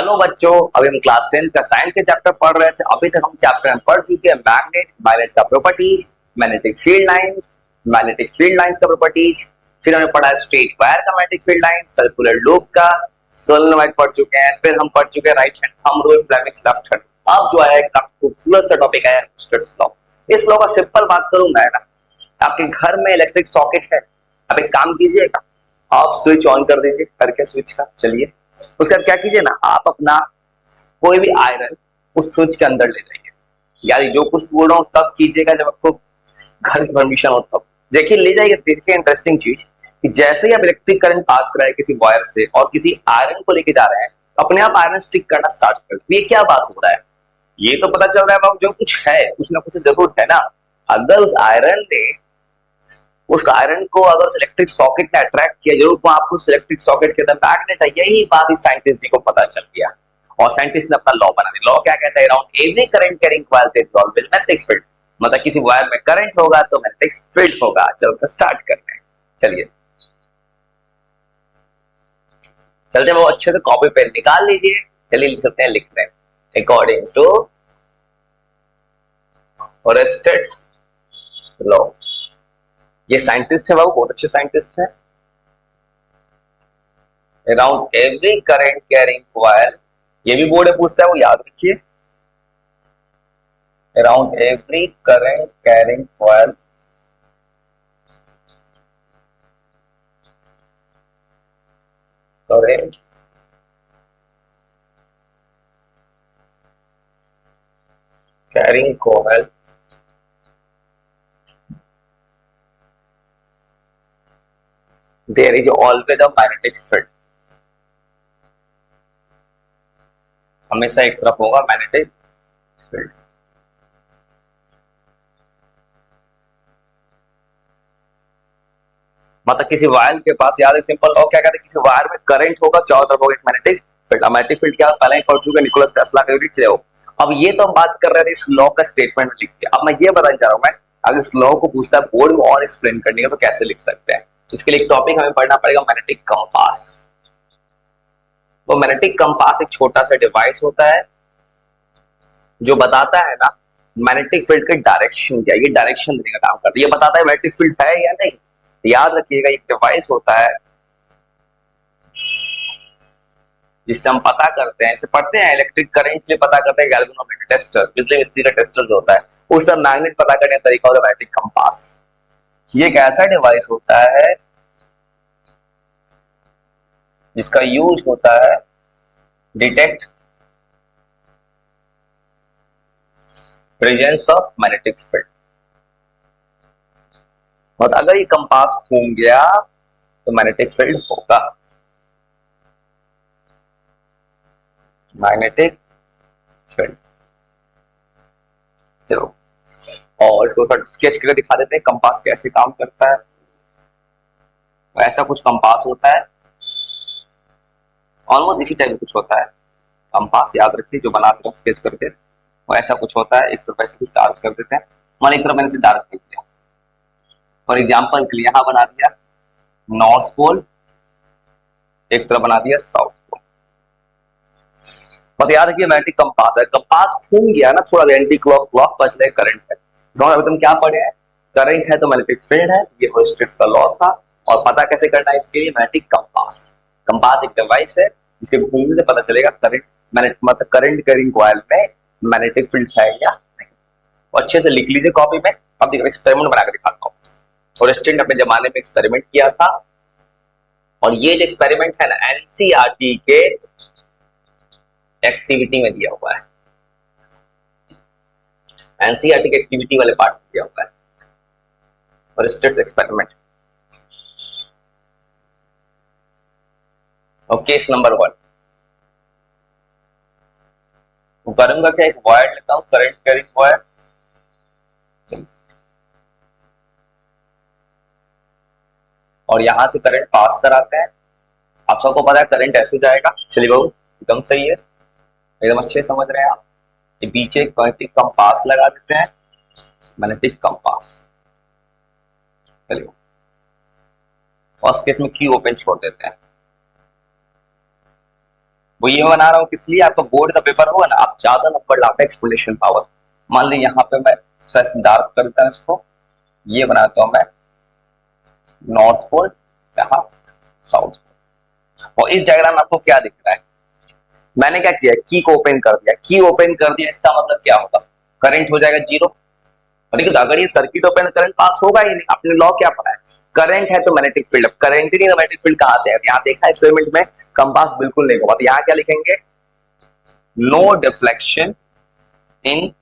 Hello बच्चों, अभी हम क्लास 10 का साइंस के चैप्टर पढ़ रहे थे। अभी तक हम चैप्टर में पढ़ चुके हैं मैग्नेट, मैग्नेट का प्रॉपर्टीज, मैग्नेटिक फील्ड लाइंस का प्रॉपर्टीज। फिर हमने पढ़ा है स्ट्रेट वायर का magnetic field line, circular loop का, सोलेनोइड पढ़ चुके हैं। फिर हम पढ़ चुके हैं right hand thumb rule, Fleming's left hand. अब जो है एक खूबसूरत सा टॉपिक है हुक्सटर्स लॉ। इस लॉ का सिंपल बात करूंगा है ना, आपके घर में इलेक्ट्रिक सॉकेट है, अब एक काम कीजिएगा, आप स्विच ऑन कर दीजिए करके स्विच का। चलिए उसके बाद क्या कीजिए ना, आप अपना कोई भी आयरन उस स्विच के अंदर ले जाइए। यानी जो कुछ बोल रहा हूं तब कीजिएगा जब आपको घर की परमिशन हो तब। देखिए ले जाइए। देखिए इंटरेस्टिंग चीज कि जैसे ही आप इलेक्ट्रिक करंट पास कराए किसी वायर से और किसी आयरन को लेके जा रहे हैं, अपने आप आयरन स्टिक करना स्टार्ट कर दे। ये क्या बात हो रहा है? ये तो पता चल रहा है बाबू जो कुछ है कुछ ना कुछ जरूर है ना। अगर उस आयरन ने उस आयरन को अगर उस इलेक्ट्रिक सॉकेट ने अट्रैक्ट किया, जरूर वो आपको उस इलेक्ट्रिक सॉकेट के अंदर मैग्नेट है। यही बात इस साइंटिस्ट जी को पता चल गया और साइंटिस्ट ने अपना लॉ बना दिया। लॉ क्या कहता है? Around every current carrying coil they involve with magnetic field. मतलब किसी वायर में करंट होगा तो मैग्नेटिक फील्ड होगा। चलते स्टार्ट करते हैं। चलिए चलते वो अच्छे से कॉपी पेन निकाल लीजिए। चलिए लिख सकते हैं, लिख रहे हैं अकॉर्डिंग टू ओरेस्टेड्स लॉ। ये साइंटिस्ट है बाबू, बहुत अच्छे साइंटिस्ट है। Around every current carrying coil, ये भी बोर्ड में पूछता है, वो याद रखिए। Around every current carrying coil current carrying coil there is always a magnetic field। हमेशा एक तरफ होगा मैग्नेटिक फील्ड। मतलब किसी वायर के पास, याद है सिंपल। और क्या कहते हैं, किसी वायर में करंट होगा, चारों तरफ होगा एक मैग्नेटिक फील्ड। मैग्नेटिक फील्ड क्या पहले ही पढ़ चुके मैनिपुलस टेस्ला का यूनिट ले। अब ये तो हम बात कर रहे थे इस लॉ का स्टेटमेंट लिख के। अब मैं ये बताना चाह रहा हूं, मैं अगर इस लॉ को पूछता है बोर्ड में और एक्सप्लेन करने का तो कैसे लिख सकते हैं। इसके लिए एक टॉपिक हमें पढ़ना पड़ेगा, मैग्नेटिक कंपास। वो मैग्नेटिक कंपास एक छोटा सा डिवाइस होता है जो बताता है ना मैग्नेटिक फील्ड की डायरेक्शन क्या है। ये डायरेक्शन देने का काम करता है, ये बताता है मैग्नेटिक फील्ड है या नहीं। याद रखिएगा एक डिवाइस होता है जिससे हम पता करते हैं, इसे पढ़ते हैं इलेक्ट्रिक करंट के लिए पता करते हैं गैल्वेनोमीटर टेस्टर, बिजली मिस्त्री का टेस्टर जो होता है, उस तरह मैग्नेट पता करने का तरीका होता है मैग्नेटिक कंपास। ये एक ऐसा डिवाइस होता है जिसका यूज होता है detect presence of magnetic field. मतलब अगर ये कंपास घूम गया तो मैग्नेटिक फील्ड होगा, मैग्नेटिक फील्ड। चलो और इसको स्केच करके दिखा देते हैं कंपास कैसे काम करता है। ऐसा कुछ कंपास होता है, ऑलमोस्ट इसी टाइप कुछ होता है कंपास। याद रखिए जो बनाते हैं स्केच करके, वो ऐसा कुछ होता है। इस तरफ ऐसे कुछ डार्क कर देते हैं, मान एक तरफ मैंने इसे डार्क कर दिया। फॉर एग्जाम्पल के लिए यहां बना दिया नॉर्थ पोल, एक तरफ बना दिया साउथ पोल। मतलब याद रखिए मैग्नेटिक कंपास है। कंपास घूम गया ना थोड़ा एंटी क्लॉक क्लॉक बच रहे करंट है। अभी तुम क्या पढ़े हैं? करंट है तो मैग्नेटिक फील्ड है, ये ओयस्टर्स का लॉ था। और पता कैसे करना है इसके लिए? Magnetic compass. कंपास एक डिवाइस है जिसके घूमने से पता चलेगा करंट, मतलब करंट कैरिंग कॉइल में मैग्नेटिक फील्ड है या नहीं। तो अच्छे से लिख लीजिए कॉपी में। अब देखो एक्सपेरिमेंट बनाकर दिखाता हूँ। और स्टूडेंट अपने जमाने में एक्सपेरिमेंट किया था, और ये जो एक्सपेरिमेंट है ना एनसीईआरटी के एक्टिविटी में दिया हुआ है। एनसीईआरटी के एक्टिविटी वाले पार्ट में दिया हुआ है और स्टेट्स एक्सपेरिमेंट। और केस नंबर 1 करूंगा क्या, एक वायर लेता हूं करंट कैरिंग वायर, और यहां से करंट पास कराते हैं। आप सबको पता है करंट ऐसे जाएगा। चलिए बाबू एकदम सही है, एकदम अच्छे समझ रहे हैं आप। ये पीछे एक मैग्नेटिक कंपास लगा देते हैं, मैग्नेटिक कंपास। चलिए फर्स्ट केस में की ओपन छोड़ देते हैं। वो ये बना रहा हूँ किस लिए, आपका बोर्ड का पेपर होगा ना, आप ज्यादा नंबर लाते हैं एक्सप्लेनेशन पावर। मान लीजिए यहाँ पे मैं डार्क करता हूँ इसको, ये बनाता हूँ मैं नॉर्थ पोल, यहाँ साउथ पोल। और इस डायग्राम में आपको क्या दिख रहा है, मैंने क्या किया, की को ओपन कर दिया। की ओपन कर दिया इसका मतलब क्या होगा, करंट हो जाएगा जीरो। देखिए अगर ये सर्किट ओपन करंट पास होगा ही नहीं, आपने लॉ क्या पढ़ा है, करंट है तो मैग्नेटिक फील्ड, करंट ही नहीं तो मैग्नेटिक फील्ड कहां से है। यहाँ देखा एक्सपेरिमेंट में कंपास बिल्कुल नहीं होगा, तो यहाँ क्या लिखेंगे, no deflection in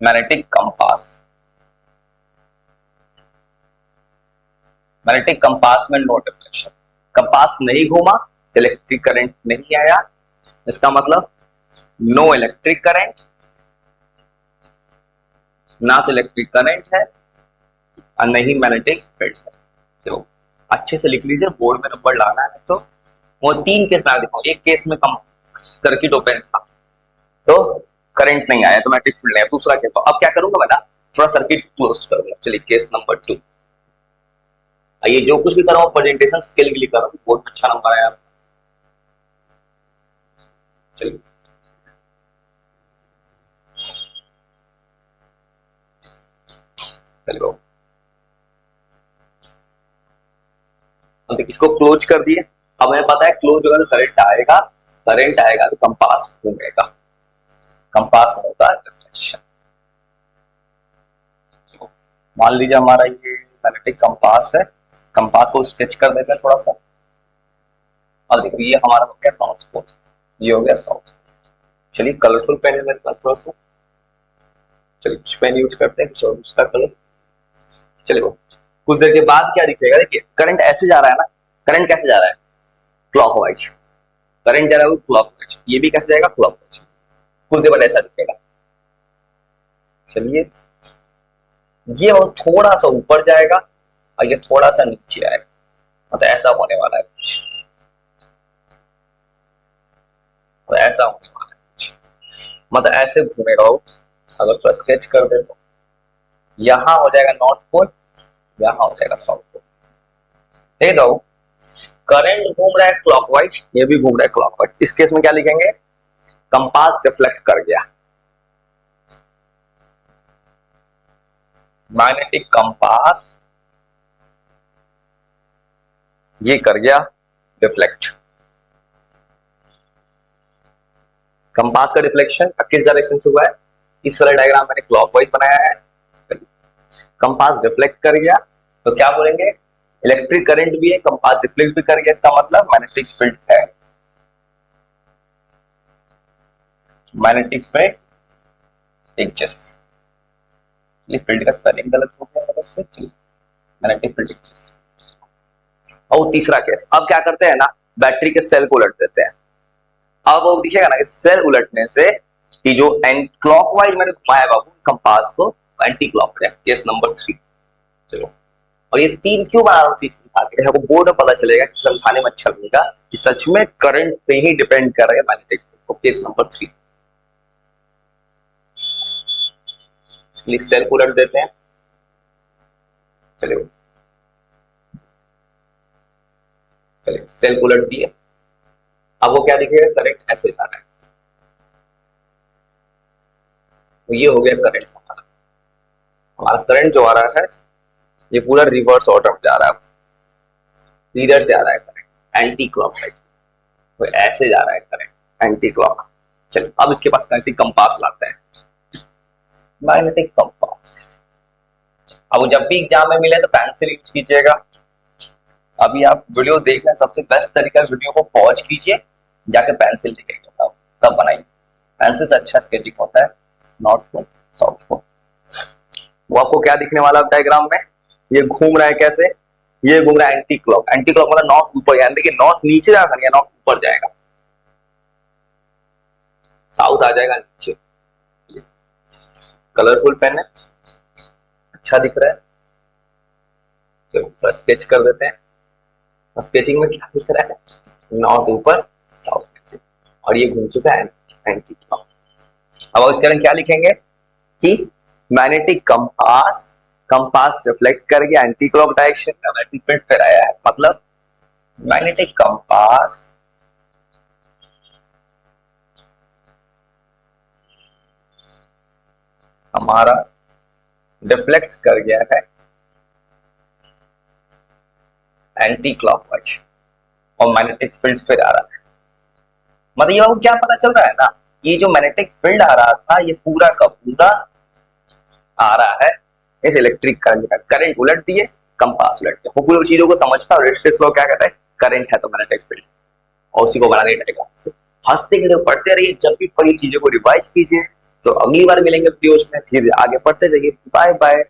magnetic compass. Magnetic compass में नो डिफ्लेक्शन, कंपास नहीं घूमा तो इलेक्ट्रिक करंट नहीं आया, इसका मतलब नो इलेक्ट्रिक करंट, ना तो इलेक्ट्रिक करंट है और नहीं मैग्नेटिक फील्ड है। तो अच्छे से लिख लीजिए, बोर्ड में नंबर लाना है। तो वो तीन केस में दिखाऊं, एक केस में कम सर्किट ओपन था तो करंट नहीं आया तो मैग्नेटिक फील्ड नहीं आया, दूसरा केस। तो अब क्या करूंगा मैं ना, थोड़ा सर्किट क्लोज करूंगा। चलिए केस नंबर 2, ये जो कुछ भी कर रहा हूँ प्रेजेंटेशन स्किल के लिए कर रहा हूँ, बहुत अच्छा नंबर आया। चलिए चलिए तो इसको क्लोज कर दिए। अब हमें पता है क्लोज होगा तो करंट आएगा, करंट आएगा तो कंपास घूमेगा, कंपास में होता है रिफ्लेक्शन। मान लीजिए हमारा ये मैग्नेटिक कंपास है, कंपास को स्केच कर देते हैं थोड़ा सा। और देखो ये हमारा हो गया नॉर्थ पोल, ये हो गया साउथ। चलिए कलरफुल पेन है मेरे पास थोड़ा सा, चलिए कुछ पेन यूज करते हैं, कुछ और उसका कलर। चलिए कुछ देर के बाद क्या दिखेगा, देखिए करंट ऐसे जा रहा है ना, करंट कैसे जा रहा है, क्लॉकवाइज करंट जा रहा है, क्लॉकवाइज। ये भी कैसे जाएगा, क्लॉकवाइज। कुछ देर बाद ऐसा दिखेगा। चलिए ये थोड़ा सा ऊपर जाएगा और ये थोड़ा सा नीचे आएगा, मतलब ऐसा होने वाला है कुछ, तो ऐसा होने वाला है कुछ, मतलब ऐसे घूमेगा वो। अगर तो स्केच कर दे तो यहां हो जाएगा नॉर्थ पोल, यहां हो जाएगा साउथ पोल। देख दो करंट घूम रहा है क्लॉकवाइज, ये भी घूम रहा है क्लॉकवाइज। इस केस में क्या लिखेंगे, कंपास डिफ्लेक्ट कर गया, मैग्नेटिक कंपास ये कर गया डिफ्लेक्ट। कंपास का डिफ्लेक्शन किस डायरेक्शन से हुआ है, इस वाला डायग्राम मैंने क्लॉकवाइज बनाया है, कंपास डिफ्लेक्ट कर गया तो क्या बोलेंगे, इलेक्ट्रिक करंट भी है, कंपास डिफ्लेक्ट भी कर गया, इसका मतलब मैग्नेटिक फील्ड है। मैग्नेटिक फील्ड एग्जिस्ट, फील्ड का स्पेलिंग गलत हो गया मेरे से, चलिए मैग्नेटिक फील्ड एग्जिस्ट। और तीसरा केस, अब क्या करते हैं ना, बैटरी के सेल को उलट देते हैं। अब वो दिखेगा ना, इस सेल उलटने से कि जो क्लॉकवाइज मैंने घुमाया बाबू कंपास को, एंटी क्लॉकवाइज, केस नंबर 3। चलो और ये 3 क्यों बना रहा हूँ चीज सिखा के, आपको बोर्ड में पता चलेगा कि समझाने में अच्छा लगेगा कि सच में करंट पे ही डिपेंड कर रहा है मैग्नेटिक। केस नंबर 3, इसके लिए सेल को उलट देते हैं। चलिए चलिए सेल को उलट दिए, अब वो क्या दिखेगा, करंट ऐसे जा रहा है, तो ये हो गया करंट। हमारा हमारा करंट जो आ रहा है ये पूरा रिवर्स ऑर्डर में जा रहा है, इधर से आ रहा है करंट एंटी क्लॉकवाइज, तो ऐसे जा रहा है करंट एंटी क्लॉक। चलिए अब इसके पास मैग्नेटिक कंपास लाते हैं, मैग्नेटिक कंपास। अब जब भी एग्जाम में मिले तो पेंसिल यूज कीजिएगा। अभी आप वीडियो देख रहे हैं, सबसे बेस्ट तरीका वीडियो को पॉज कीजिए, जाके पेंसिल लिखेगा तब बनाइए, पेंसिल से अच्छा स्केचिंग होता है। नॉर्थ को साउथ को, वो आपको क्या दिखने वाला डायग्राम में, ये घूम रहा है कैसे, ये घूम रहा है एंटी क्लॉक। एंटी क्लॉक मतलब नॉर्थ ऊपर, यानी देखिए नॉर्थ नीचे जाएगा, नॉर्थ ऊपर जाएगा, साउथ आ जाएगा नीचे। कलरफुल पेन है, अच्छा दिख रहा है, चलो स्केच कर देते हैं। स्केचिंग में क्या दिख रहा है, नॉर्थ ऊपर साउथ नीचे, और ये घूम चुका है एंटी क्लॉक। अब इसके अंदर क्या लिखेंगे कि मैग्नेटिक कंपास, कंपास रिफ्लेक्ट कर गया एंटी क्लॉक डायरेक्शन में, मैग्नेटिक फील्ड फिर आया है, मतलब मैग्नेटिक कंपास हमारा डिफ्लेक्ट कर गया है एंटी क्लॉकवाइज और मैग्नेटिक फील्ड फिर आ रहा है। मतलब ये आपको क्या पता चल रहा है ना, ये जो मैग्नेटिक फील्ड आ रहा था ये पूरा का पूरा आ रहा है इस इलेक्ट्रिक करंट का। करंट उलट दिए, कंपास उलट दिया। वो पूरी चीजों को समझता है। रेजिस्टेंस लॉ क्या कहता है, करंट है तो मैग्नेटिक फील्ड, और उसी को बनाने रहेगा। हंसते खेलते पढ़ते रहिए, जब भी पढ़ी चीजों को रिवाइज कीजिए। तो अगली बार मिलेंगे वीडियोज में, फिर आगे पढ़ते जाइए। Bye bye.